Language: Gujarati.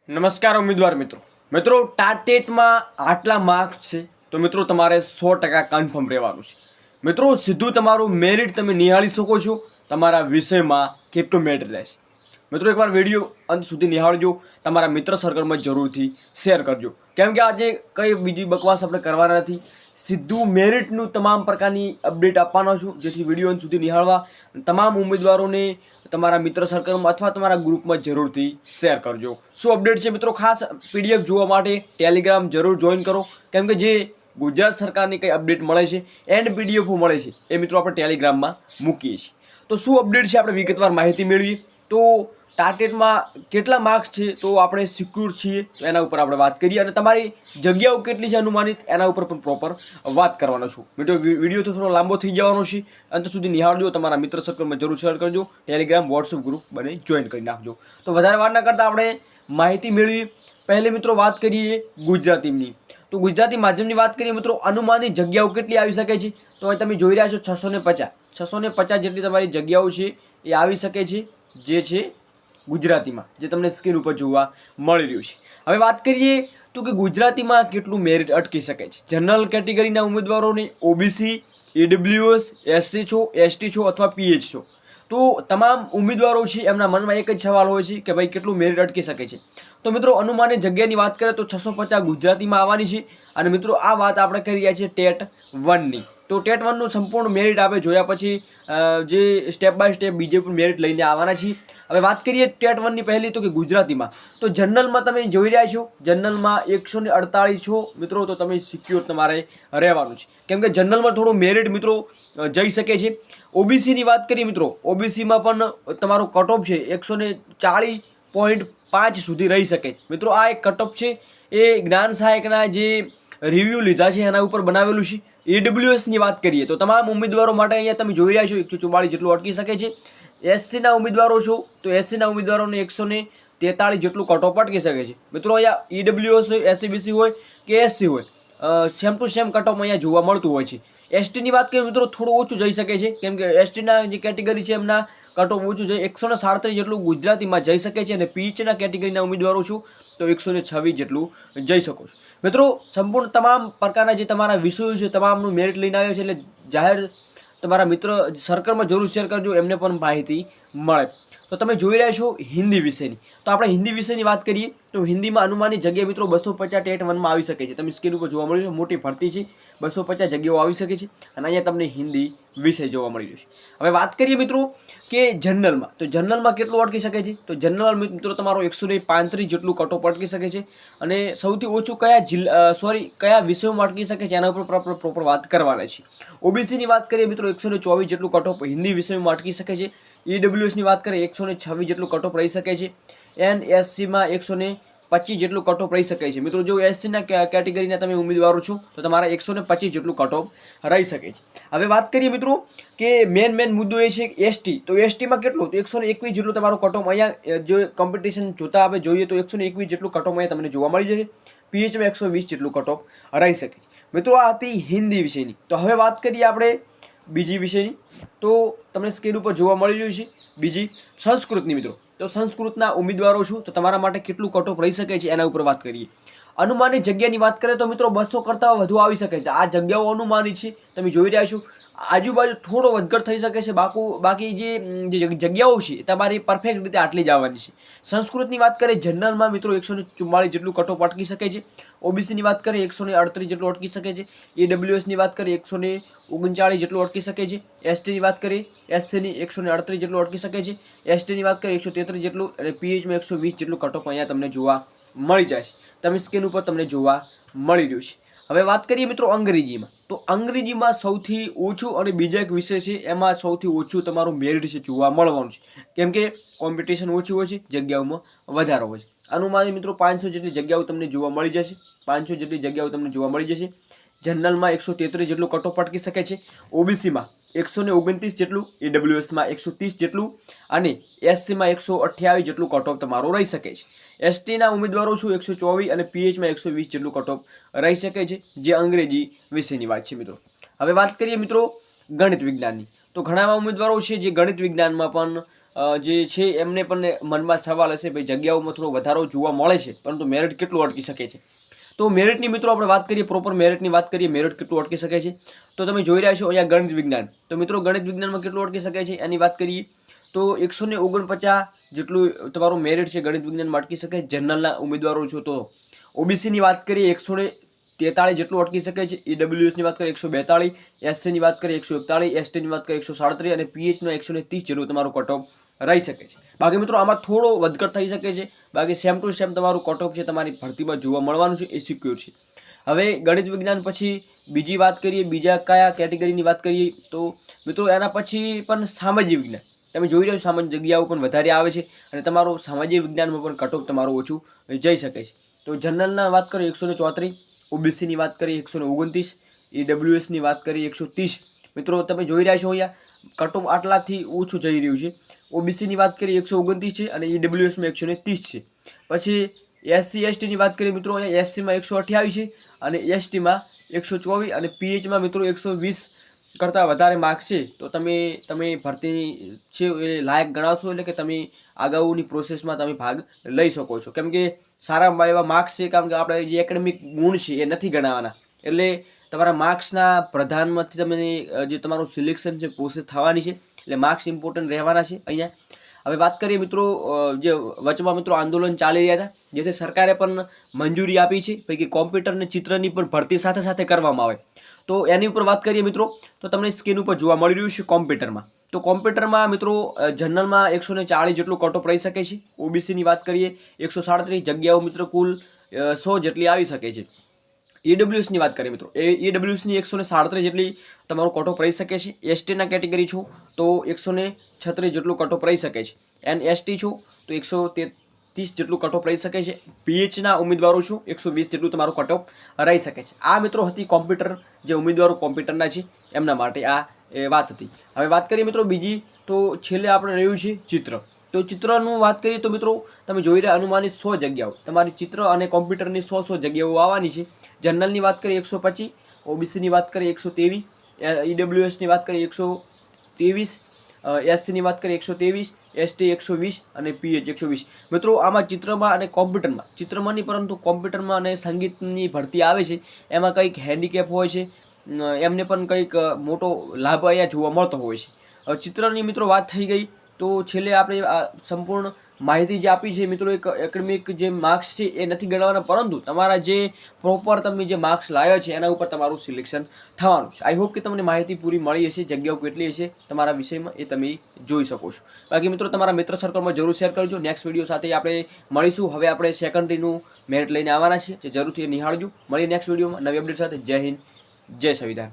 નમસ્કાર ઉમેદવાર મિત્રો ટાટેટમાં આટલા માર્ક્સ છે તો મિત્રો તમારે 100% કન્ફર્મ રહેવાનું છે. મિત્રો સીધું તમારું મેરિટ તમે નિહાળી શકો છો તમારા વિષયમાં કેટલું મેરિટ રહેશે. મિત્રો એકવાર વિડીયો અંત સુધી નિહાળજો, તમારા મિત્ર સર્કલમાં જરૂરથી શેર કરજો, કેમ કે આજે કંઈ બીજી બકવાસ આપણે કરવાના નથી. સીધું મેરિટનું તમામ પ્રકારની અપડેટ આપવાનો છું, જેથી વિડીયો અંત સુધી નિહાળવા તમામ ઉમેદવારોને તમારા મિત્ર સર્કલમાં અથવા તમારા ગ્રુપમાં જરૂરથી શેર કરજો. શું અપડેટ છે મિત્રો? ખાસ પીડીએફ જોવા માટે ટેલિગ્રામ જરૂર જોઈન કરો, કેમ કે જે ગુજરાત સરકારની કંઈ અપડેટ મળે છે એન્ડ પીડીએફો મળે છે એ મિત્રો આપણે ટેલિગ્રામમાં મૂકીએ છીએ. તો શું અપડેટ છે આપણે વિગતવાર માહિતી મેળવીએ. તો ટાર્ગેટમાં કેટલા માર્ક્સ છે તો આપણે સિક્યોર છીએ તો એના ઉપર આપણે વાત કરીએ, અને તમારી જગ્યાઓ કેટલી છે અનુમાનિત એના ઉપર પણ પ્રોપર વાત કરવાનો છું. મિત્રો વિડીયો તો થોડો લાંબો થઈ જવાનો છે, અંત સુધી નિહાળજો, તમારા મિત્ર સર્કલમાં જરૂર શેર કરજો, ટેલિગ્રામ વોટ્સઅપ ગ્રુપ બને જોઈન કરી નાખજો. તો વધારે વાર ના કરતાં આપણે માહિતી મેળવી. પહેલે મિત્રો વાત કરીએ ગુજરાતીની. તો ગુજરાતી માધ્યમની વાત કરીએ મિત્રો, અનુમાનિત જગ્યાઓ કેટલી આવી શકે છે તો હવે તમે જોઈ રહ્યા છો 650 જેટલી તમારી જગ્યાઓ છે એ આવી શકે છે, જે છે ગુજરાતીમાં, જે તમને સ્ક્રીન ઉપર જોવા મળી રહ્યું છે. હવે વાત કરીએ તો કે ગુજરાતીમાં કેટલું મેરિટ અટકી શકે છે. જનરલ કેટેગરીના ઉમેદવારોને ઓબીસી, ઈડબ્લ્યુએસ, એસસી છો, એસટી છો અથવા પીએચ છો, તો તમામ ઉમેદવારો છે એમના મનમાં એક જ સવાલ હોય છે કે ભાઈ કેટલું મેરિટ અટકી શકે છે. તો મિત્રો અનુમાનિત જગ્યાની વાત કરીએ તો 650 ગુજરાતીમાં આવવાની છે. અને મિત્રો આ વાત આપણે કરી રહ્યા છીએ ટેટ 1ની. તો ટેટ 1નું સંપૂર્ણ મેરિટ આપણે જોયા પછી જે સ્ટેપ બાય સ્ટેપ બીજે પણ મેરિટ લઈને આવવાના છીએ. હવે વાત કરીએ ટેટ 1ની પહેલી, તો કે ગુજરાતીમાં. તો જનરલમાં તમે જોઈ રહ્યા છો, જનરલમાં 148 છો મિત્રો, તો તમે સિક્યોર તમારે રહેવાનું છે, કેમ કે જનરલમાં થોડું મેરિટ મિત્રો જઈ શકે છે. ઓબીસીની વાત કરીએ મિત્રો, ઓબીસીમાં પણ તમારો કટ ઓફ છે 140.5 સુધી રહી શકે છે. મિત્રો આ એક કટ ઓફ છે, એ જ્ઞાન સહાયકના જે રિવ્યૂ લીધા છે એના ઉપર બનાવેલું છે. ઈડબ્લ્યુએસની વાત કરીએ તો તમામ ઉમેદવારો માટે અહીંયા તમે જોઈ રહ્યા છો 144 જેટલું અટકી શકે છે. એસસીના ઉમેદવારો છો તો એસસીના ઉમેદવારોને 143 જેટલું કટ ઓફ અટકી શકે છે. મિત્રો અહીંયા ઈડબ્લ્યુએસ હોય, એસસીબીસી હોય કે એસસી હોય, same to same cut off અહીંયા જોવા મળતું હોય છે. એસટીની વાત કરીએ મિત્રો, થોડું ઓછું જઈ શકે છે, કેમ કે એસટીના જે કેટેગરી છે એમના કટ ઓફ ઓછું છે. 137 જેટલું ગુજરાતીમાં જઈ શકે છે, અને પીચના કેટેગરીના ઉમેદવારો છું તો 126 જેટલું જઈ શકો છો. મિત્રો સંપૂર્ણ તમામ પ્રકારના જે તમારા વિષયો છે તમામનું મેરિટ લઈને આવ્યો છે, એટલે જાહેર તમારા મિત્ર સર્કલમાં જરૂર શેર કરજો, એમને પણ માહિતી મળે. તો તમે જોઈ રહ્યા છો હિન્દી વિષયની. તો આપણે હિન્દી વિષયની વાત કરીએ તો હિન્દીમાં અનુમાનિત જગ્યા મિત્રો 250 ટેટ 1માં આવી શકે છે. તમે સ્ક્રીન ઉપર જોવા મળ્યું છે, મોટી ભરતી છે, 250 જગ્યાઓ આવી શકે છે, અને અહીંયા તમને હિન્દી વિષય જોવા મળી રહ્યો છે. હવે વાત કરીએ મિત્રો કે જનરલમાં, તો જનરલમાં કેટલું અટકી શકે છે. તો જનરલ મિત્રો તમારો 135 જેટલું કટ ઓફ અટકી શકે છે. અને સૌથી ઓછું કયા વિષયોમાં અટકી શકે છે એના ઉપર પ્રોપર વાત કરવાના છે. ઓબીસીની વાત કરીએ મિત્રો 124 જેટલું કટ ઓફ હિન્દી વિષયમાં અટકી શકે છે. ઈડબ્લ્યુએસની વાત કરીએ 126 જેટલું કટ ઓફ રહી શકે છે. એનએસસીમાં 125 જેટલું કટ ઓફ રહી શકે છે. મિત્રો જો એસસીના કેટેગરીના તમે ઉમેદવારો છો તો તમારા 125 જેટલું કટ ઓફ રહી શકે છે. હવે વાત કરીએ મિત્રો કે મેન મુદ્દો એ છે એસટી. તો એસટીમાં કેટલું, તો 121 જેટલું તમારું કટ ઓફ અહીંયા જો કોમ્પિટિશન જોતા આપણે જોઈએ તો 121 જેટલું કટ ઓફ અહીંયા તમને જોવા મળી જશે. પીએચમાં 120 જેટલું કટ ઓફ રહી શકે છે. મિત્રો આ હતી હિન્દી વિષયની. તો હવે વાત કરીએ આપણે બીજી વિષયની. તો તમને સ્ક્રીન ઉપર જોવા મળી રહ્યું છે બીજી સંસ્કૃતની. મિત્રો તો સંસ્કૃતના ઉમેદવારો છું તો તમારા માટે કેટલું કટ ઓફ રહી શકે છે એના ઉપર વાત કરીએ. અનુમાનિત જગ્યાની વાત કરીએ તો મિત્રો 200 કરતાં વધુ આવી શકે છે. આ જગ્યાઓ અનુમાનિત છે, તમે જોઈ રહ્યા છો. આજુબાજુ થોડો વધઘટ થઈ શકે છે, બાકી જે જગ્યાઓ છે તમારી પરફેક્ટ રીતે આટલી જ આવવાની છે. સંસ્કૃતની વાત કરીએ જનરલમાં મિત્રો 144 જેટલું કટ ઓફ અટકી શકે છે. ઓબીસીની વાત કરીએ 138 જેટલું અટકી શકે છે. ઈડબ્લ્યુએસની વાત કરીએ 139 જેટલું અટકી શકે છે. એસટીની વાત કરીએ એસસીની 138 જેટલું અટકી શકે છે. એસટીની વાત કરીએ 133 જેટલું, અને પીએચમાં 120 જેટલું કટ ઓફ અહીંયા તમને જોવા મળી જાય છે. તમે સ્ક્રીન ઉપર તમને જોવા મળી રહ્યું છે. હવે વાત કરીએ મિત્રો અંગ્રેજીમાં. તો અંગ્રેજીમાં સૌથી ઓછું, અને બીજા એક વિષય છે એમાં સૌથી ઓછું તમારું મેરિટ છે જોવા મળવાનું છે, કેમ કે કોમ્પિટિશન ઓછી હોય છે, જગ્યાઓમાં વધારો હોય છે. અનુમાનિત મિત્રો 500 જેટલી જગ્યાઓ તમને જોવા મળી જશે. 500 જેટલી જગ્યાઓ તમને જોવા મળી જશે. જનરલમાં 133 જેટલું કટ ઓફ અટકી શકે છે. ઓબીસીમાં 129 જેટલું, ઈડબ્લ્યુએસમાં 130 જેટલું, અને એસસીમાં 128 જેટલું કટ ઓફ તમારું રહી શકે છે. એસટીના ઉમેદવારો છું 124, અને પીએચમાં 120 જેટલું કટ ઓફ રહી શકે છે, જે અંગ્રેજી વિષયની વાત છે મિત્રો. હવે વાત કરીએ મિત્રો ગણિત વિજ્ઞાનની. તો ઘણા ઉમેદવારો છે જે ગણિત વિજ્ઞાનમાં પણ જે છે એમને પણ મનમાં સવાલ હશે ભાઈ જગ્યાઓમાં થોડો વધારો જોવા મળે છે પરંતુ મેરિટ કેટલું અટકી શકે છે. તો મેરિટની મિત્રો આપણે વાત કરીએ, પ્રોપર મેરિટની વાત કરીએ, મેરિટ કેટલું અટકી શકે છે. તો તમે જોઈ રહ્યા છો અહીંયા ગણિત વિજ્ઞાન. તો મિત્રો ગણિત વિજ્ઞાનમાં કેટલું અટકી શકે છે એની વાત કરીએ તો 149 જેટલું તમારું મેરિટ છે ગણિત વિજ્ઞાનમાં અટકી શકે. જનરલના ઉમેદવારો છો તો ઓબીસીની વાત કરીએ 143 જેટલું અટકી શકે છે. ઈડબ્લ્યુએસની વાત કરીએ 142, એસસીની વાત કરીએ 141, એસટીની વાત કરીએ 137 અને પીએચનો 130 જેટલું તમારું કટ ઓફ રહી શકે છે. બાકી મિત્રો આમાં થોડો વધઘટ થઈ શકે છે. બાકી સેમ ટુ સેમ તમારું કટ ઓફ છે તમારી ભરતીમાં જોવા મળવાનું છે, એ સિક્યોર છે. હવે ગણિત વિજ્ઞાન પછી બીજી વાત કરીએ, બીજા કયા કેટેગરીની વાત કરીએ તો મિત્રો એના પછી પણ સામાજિક વિજ્ઞાન. તમે જોઈ રહ્યા છો સામાન્ય જગ્યાઓ પણ વધારે આવે છે અને તમારું સામાજિક વિજ્ઞાનમાં પણ કટ ઓફ તમારું ઓછું જઈ શકે છે. તો જનરલના વાત કરીએ 134, ઓબીસીની વાત કરીએ 129, ઈડબ્લ્યુએસની વાત કરીએ 130. મિત્રો તમે જોઈ રહ્યા છો અહીંયા કટ ઓફ આટલાથી ઓછું જઈ રહ્યું છે. ઓબીસીની વાત કરીએ 129 છે અને ઈડબ્લ્યુએસમાં 130 છે. પછી એસસી એસટીની વાત કરીએ મિત્રો અહીંયા એસસીમાં 128 છે અને એસટીમાં 124 અને પીએચમાં મિત્રો 120 કરતાં વધારે માર્ક્સ છે. તો તમે ભરતી છે એ લાયક ગણાવશો, એટલે કે તમે અગાઉની પ્રોસેસમાં તમે ભાગ લઈ શકો છો. કેમ કે સારામાં એવા માર્ક્સ છે, કારણ કે આપણે જે એકેડેમિક ગુણ છે એ નથી ગણાવવાના. એટલે તમારા માર્ક્સના પ્રધાનમાંથી તમે જે તમારું સિલેક્શન છે પ્રોસેસ થવાની છે, એટલે માર્ક્સ ઇમ્પોર્ટન્ટ રહેવાના છે અહીંયા. હવે વાત કરીએ મિત્રો જે વચમાં મિત્રો આંદોલન ચાલી રહ્યા હતા, જેથી સરકારે પણ મંજૂરી આપી છે પૈકી કોમ્પ્યુટર અને ચિત્રની પણ ભરતી સાથે સાથે કરવામાં આવે. તો એની ઉપર વાત કરીએ મિત્રો તો તમને સ્ક્રીન ઉપર જોવા મળી રહ્યું છે કોમ્પ્યુટરમાં. તો કોમ્પ્યુટરમાં મિત્રો જનરલમાં 140 જેટલું કટ ઓફ રહી શકે છે. ઓબીસીની વાત કરીએ 137 જગ્યાઓ મિત્રો કુલ 100 જેટલી આવી શકે છે. ઈડબ્લ્યુએસની વાત કરીએ મિત્રો ઈડબ્લ્યુએસની 137 જેટલી તમારું કટ ઓફ રહી શકે છે. એસટીના કેટેગરી છો તો 136 જેટલું કટ ઓફ રહી શકે છે. એસટી છો તો 133 જેટલું કટ ઓફ રહી શકે છે. પીએચના ઉમેદવારો છો 120 જેટલું તમારું કટ ઓફ રહી શકે છે. આ મિત્રો હતી કોમ્પ્યુટર, જે ઉમેદવારો કોમ્પ્યુટરના છે એમના માટે આ વાત હતી. હવે વાત કરીએ મિત્રો બીજી, તો છેલ્લે આપણે રહ્યું છે ચિત્ર. તો ચિત્રનું વાત કરીએ તો મિત્રો તમે જોઈ રહ્યા અનુમાનિત 100 જગ્યાઓ તમારી ચિત્ર અને કોમ્પ્યુટરની 100 જગ્યાઓ આવવાની છે. જનરલની વાત કરીએ 125, ઓબીસીની વાત કરીએ 123, ઈડબ્લ્યુએસની વાત કરીએ 123, એસસીની વાત કરીએ 123, એસટી 120 અને પીએચ 120. મિત્રો આમાં ચિત્રમાં અને કોમ્પ્યુટરમાં, ચિત્રમાં નહીં પરંતુ કોમ્પ્યુટરમાં અને સંગીતની ભરતી આવે છે એમાં કંઈક હેન્ડીકેપ હોય છે, એમને પણ કંઈક મોટો લાભ અહીંયા જોવા મળતો હોય છે. હવે ચિત્રની મિત્રો વાત થઈ ગઈ, તો છેલ્લે આપણે આ સંપૂર્ણ માહિતી જે આપી છે મિત્રો, એક એકેડેમિક જે માર્ક્સ છે એ નથી ગણવાના, પરંતુ તમારા જે પ્રોપર તમે જે માર્ક્સ લાવ્યા છે એના ઉપર તમારું સિલેક્શન થવાનું છે. આઈ હોપ કે તમને માહિતી પૂરી મળી હશે, જગ્યાઓ કેટલી હશે તમારા વિષયમાં એ તમે જોઈ શકો છો. બાકી મિત્રો તમારા મિત્ર સર્કલમાં જરૂર શેર કરજો. નેક્સ્ટ વિડીયો સાથે આપણે મળીશું. હવે આપણે સેકન્ડરીનું મેરિટ લઈને આવવાના છીએ, જે જરૂરથી નિહાળજો. મળીએ નેક્સ્ટ વિડીયોમાં નવી અપડેટ સાથે. જય હિન્દ, જય સંવિધાન.